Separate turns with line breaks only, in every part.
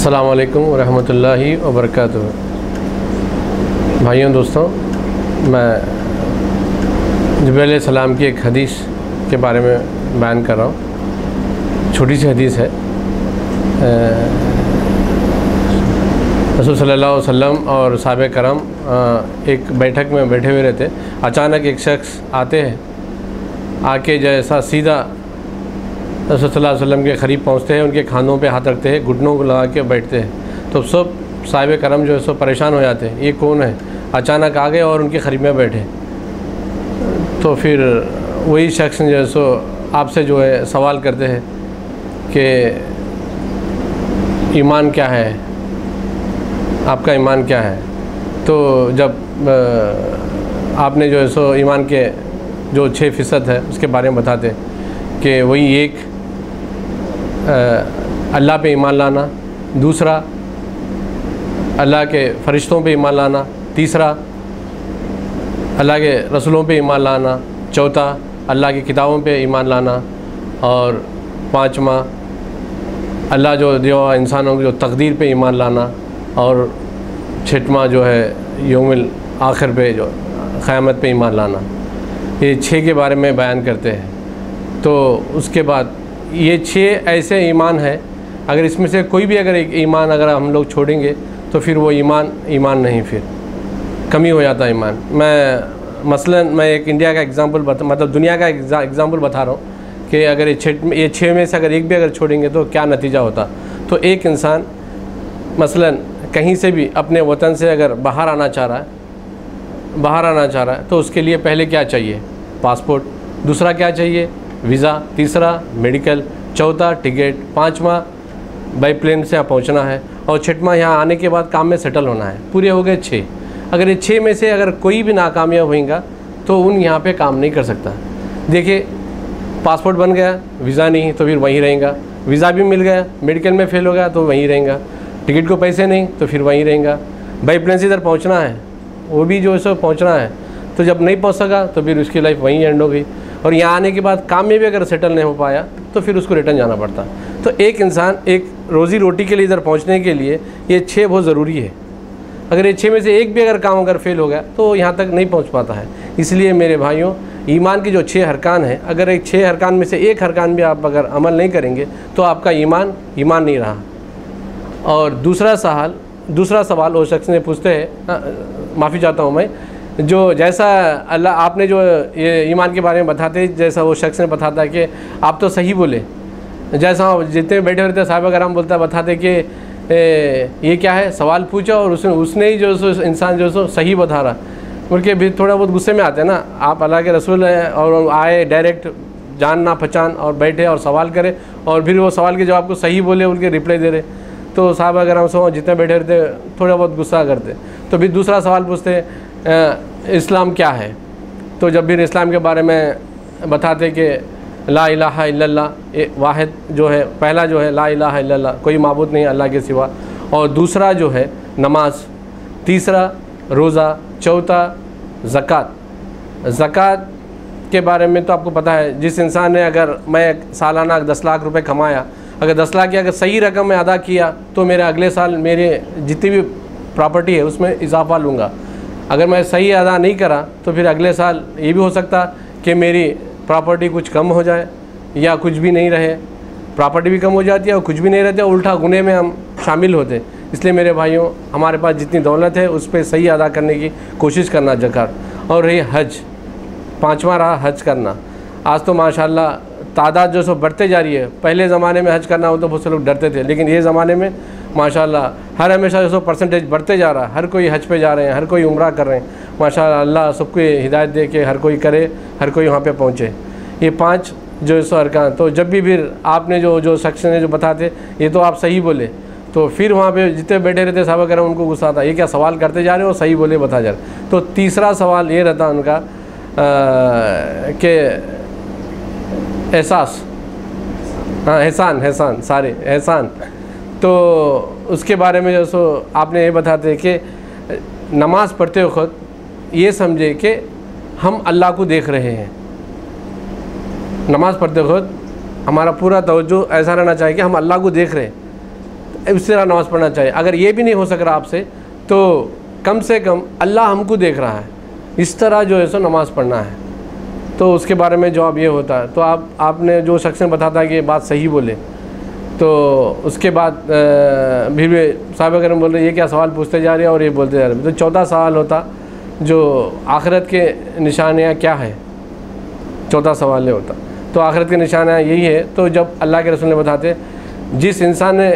अस्सलामु अलैकुम रहमतुल्लाहि व बरकातुहू। भाइयों दोस्तों, मैं जिब्रील सलाम की एक हदीस के बारे में बयान कर रहा हूँ। छोटी सी हदीस है। रसूल सल्लल्लाहु अलैहि वसल्लम और सहाबे करम एक बैठक में बैठे हुए रहते। अचानक एक शख्स आते हैं, आके जैसा सीधा रसूल सल्लल्लाहु अलैहि वसल्लम के करीब पहुँचते हैं, उनके खानों पे हाथ रखते हैं, घुटनों को लगा के बैठते हैं। तो सब साहिब करम जो है सो परेशान हो जाते हैं, ये कौन है, अचानक आ गए और उनके करीब में बैठे। तो फिर वही शख्स जो है सो आपसे जो है सवाल करते हैं कि ईमान क्या है, आपका ईमान क्या है। तो जब आपने जो है सो ईमान के जो 6% है उसके बारे में बताते कि वही एक अल्लाह पे ईमान लाना, दूसरा अल्लाह के फ़रिश्तों पे ईमान लाना, तीसरा अल्लाह के रसूलों पे ईमान लाना, चौथा अल्लाह की किताबों पे ईमान लाना, और पाँचवा अल्लाह जो इंसानों की जो तकदीर पे ईमान लाना, और छठवां जो है यौमिल आखिर पे जो क़यामत पे ईमान लाना। ये 6 के बारे में बयान करते हैं। तो उसके बाद ये 6 ऐसे ईमान है, अगर इसमें से कोई भी अगर एक ईमान अगर हम लोग छोड़ेंगे तो फिर वो ईमान नहीं, फिर कमी हो जाता है ईमान। मैं मैं एक इंडिया का एग्ज़ाम्पल मतलब दुनिया का एग्ज़ाम्पल बता रहा हूँ कि अगर ये 6 में से अगर एक भी अगर छोड़ेंगे तो क्या नतीजा होता। तो एक इंसान मसलन कहीं से भी अपने वतन से अगर बाहर आना चाह रहा है तो उसके लिए पहले क्या चाहिए, पासपोर्ट, दूसरा क्या चाहिए, वीज़ा, तीसरा मेडिकल, चौथा टिकट, पाँचवा बाई प्लेन से यहाँ पहुँचना है, और छठवां यहाँ आने के बाद काम में सेटल होना है। पूरे हो गए 6। अगर ये 6 में से अगर कोई भी नाकामयाब होगा तो उन यहाँ पे काम नहीं कर सकता। देखिए, पासपोर्ट बन गया, वीज़ा नहीं तो फिर वहीं रहेगा, वीज़ा भी मिल गया, मेडिकल में फेल हो गया तो वहीं रहेगा, टिकट को पैसे नहीं तो फिर वहीं रहेगा, बाई प्लेन से इधर पहुँचना है, वो भी जो है सो पहुँचना है, तो जब नहीं पहुँच सका तो फिर उसकी लाइफ वहीं एंड हो गई। और यहाँ आने के बाद काम में भी अगर सेटल नहीं हो पाया तो फिर उसको रिटर्न जाना पड़ता। तो एक इंसान एक रोज़ी रोटी के लिए इधर पहुँचने के लिए ये 6 बहुत ज़रूरी है। अगर ये 6 में से एक भी अगर काम अगर फेल हो गया तो यहाँ तक नहीं पहुँच पाता है। इसलिए मेरे भाइयों, ईमान के जो 6 अरकान हैं, अगर एक 6 अरकान में से एक अरकान भी आप अगर अमल नहीं करेंगे तो आपका ईमान नहीं रहा। और दूसरा सवाल वो शख्स ने पूछते हैं, माफ़ी चाहता हूँ मैं, जो जैसा अल्लाह आपने जो ये ईमान के बारे में बताते, जैसा वो शख्स ने बताता कि आप तो सही बोले, जैसा जितने बैठे रहते साहब अगर हम बताते कि ये क्या है, सवाल पूछा और उसने ही जो इंसान जो सो सही बता रहा, उनके भी थोड़ा बहुत गुस्से में आते हैं ना। आप अल्लाह के रसूल हैं और आए डायरेक्ट जान ना पहचान और बैठे और सवाल करे और फिर वो सवाल के जवाब को सही बोले, उनके रिप्लाई दे रहे, तो साहब अगर हम सो जितने बैठे रहते थोड़ा बहुत गुस्सा करते। तो फिर दूसरा सवाल पूछते इस्लाम क्या है। तो जब भी इस्लाम के बारे में बताते कि ला इलाहा इल्लल्लाह वाहिद जो है, पहला जो है ला इलाहा इल्लल्लाह, कोई माबूद नहीं अल्लाह के सिवा, और दूसरा जो है नमाज, तीसरा रोज़ा, चौथा ज़कात के बारे में तो आपको पता है, जिस इंसान ने अगर मैं सालाना 10 लाख रुपए कमाया, अगर 10 लाख की अगर सही रकम में अदा किया तो मेरे अगले साल मेरे जितनी भी प्रॉपर्टी है उसमें इजाफा लूँगा। अगर मैं सही अदा नहीं करा तो फिर अगले साल ये भी हो सकता कि मेरी प्रॉपर्टी कुछ कम हो जाए या कुछ भी नहीं रहे, प्रॉपर्टी भी कम हो जाती है और कुछ भी नहीं रहते, उल्टा गुने में हम शामिल होते। इसलिए मेरे भाइयों, हमारे पास जितनी दौलत है उस पर सही अदा करने की कोशिश करना ज़कात। और रही हज, 5वां रहा हज करना। आज तो माशाल्लाह तादाद जो सो बढ़ते जा रही है। पहले ज़माने में हज करना हो तो बहुत से लोग डरते थे, लेकिन ये ज़माने में माशाल्लाह हर हमेशा जो सो परसेंटेज बढ़ते जा रहा है। हर कोई हज पे जा रहे हैं, हर कोई उम्रा कर रहे हैं। माशाल्लाह, अल्लाह सबको हिदायत दे के हर कोई करे, हर कोई वहाँ पे पहुँचे। ये 5 जो सो अरकान। तो जब भी फिर आपने जो शख्स ने जो बताते ये तो आप सही बोले, तो फिर वहाँ पे जितने बैठे रहते साहब अगर उनको गुस्सा आता, ये क्या सवाल करते जा रहे हो, सही बोले बता जा रहे। तो तीसरा सवाल ये रहता उनका कि एहसास, हाँ एहसान, सारे एहसान। तो उसके बारे में जो सो आपने ये बताते कि नमाज़ पढ़ते वक्त ये समझे कि हम अल्लाह को देख रहे हैं। नमाज़ पढ़ते वक्त हमारा पूरा तवज्जो ऐसा रहना चाहिए कि हम अल्लाह को देख रहे हैं। इस तरह नमाज़ पढ़ना चाहिए। अगर ये भी नहीं हो सक रहा आपसे तो कम से कम अल्लाह हमको देख रहा है, इस तरह जो है सो नमाज़ पढ़ना है। तो उसके बारे में जवाब ये होता है। तो आपने जो शख्स ने बताता है कि ये बात सही बोले, तो उसके बाद फिर भी साहब अगर बोल रहे ये क्या सवाल पूछते जा रहे हैं और ये बोलते जा रहे हैं। तो चौथा सवाल होता जो आखिरत के निशानियाँ क्या है, चौथा सवाल ये होता। तो आखिरत के निशानियाँ यही है। तो जब अल्लाह के रसूल ने बताते जिस इंसान ने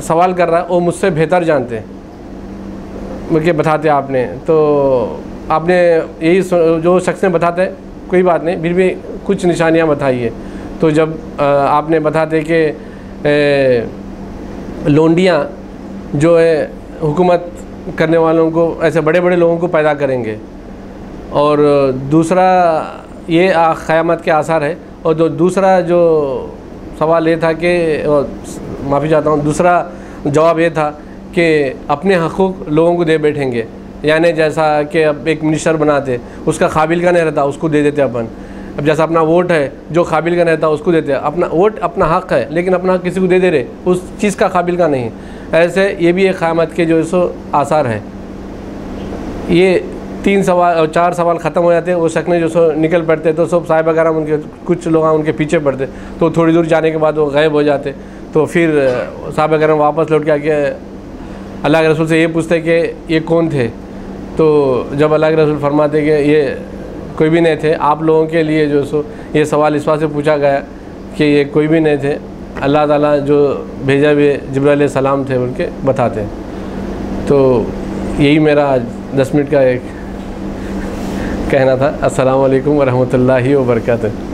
सवाल कर रहा है वो मुझसे बेहतर जानते हैं, मुझे बताते आपने। तो आपने यही जो शख्स ने बताते कोई बात नहीं, फिर भी कुछ निशानियाँ बताइए। तो जब आपने बताते कि लोंडियाँ जो है हुकूमत करने वालों को, ऐसे बड़े बड़े लोगों को पैदा करेंगे, और दूसरा ये क़यामत के आसार है। और दूसरा जो सवाल ये था कि माफ़ी चाहता हूँ, दूसरा जवाब ये था कि अपने हक़ूक़ लोगों को दे बैठेंगे, यानी जैसा कि अब एक मिनिस्टर बनाते, उसका काबिल का नहीं रहता उसको दे देते अपन। अब जैसा अपना वोट है, जो काबिल का नहीं रहता उसको देते। अपना वोट अपना हक़ है, लेकिन अपना हक़ किसी को दे रहे, उस चीज़ का काबिल का नहीं। ऐसे ये भी एक क़यामत के जो सो आसार है। ये 3 सवाल और 4 सवाल ख़त्म हो जाते हैं, वो शक ने जो सो निकल पड़ते, तो सब साहिब वगैरह उनके कुछ लोग उनके पीछे पड़ते, तो थोड़ी दूर जाने के बाद वो गायब हो जाते। तो फिर साहिब वगैरह वापस लौट के आके अल्लाह के रसूल से ये पूछते कि ये कौन थे। तो जब अल्लाह के रसूल फरमाते कि ये कोई भी नहीं थे, आप लोगों के लिए जो सो ये सवाल इस बात से पूछा गया कि ये कोई भी नहीं थे, अल्लाह ताला जो भेजा हुए जिब्राइल अलैहिस्सलाम थे उनके बताते। तो यही मेरा 10 मिनट का एक कहना था। अस्सलामु अलैकुम वरहमतुल्लाहि वबरकातुहू।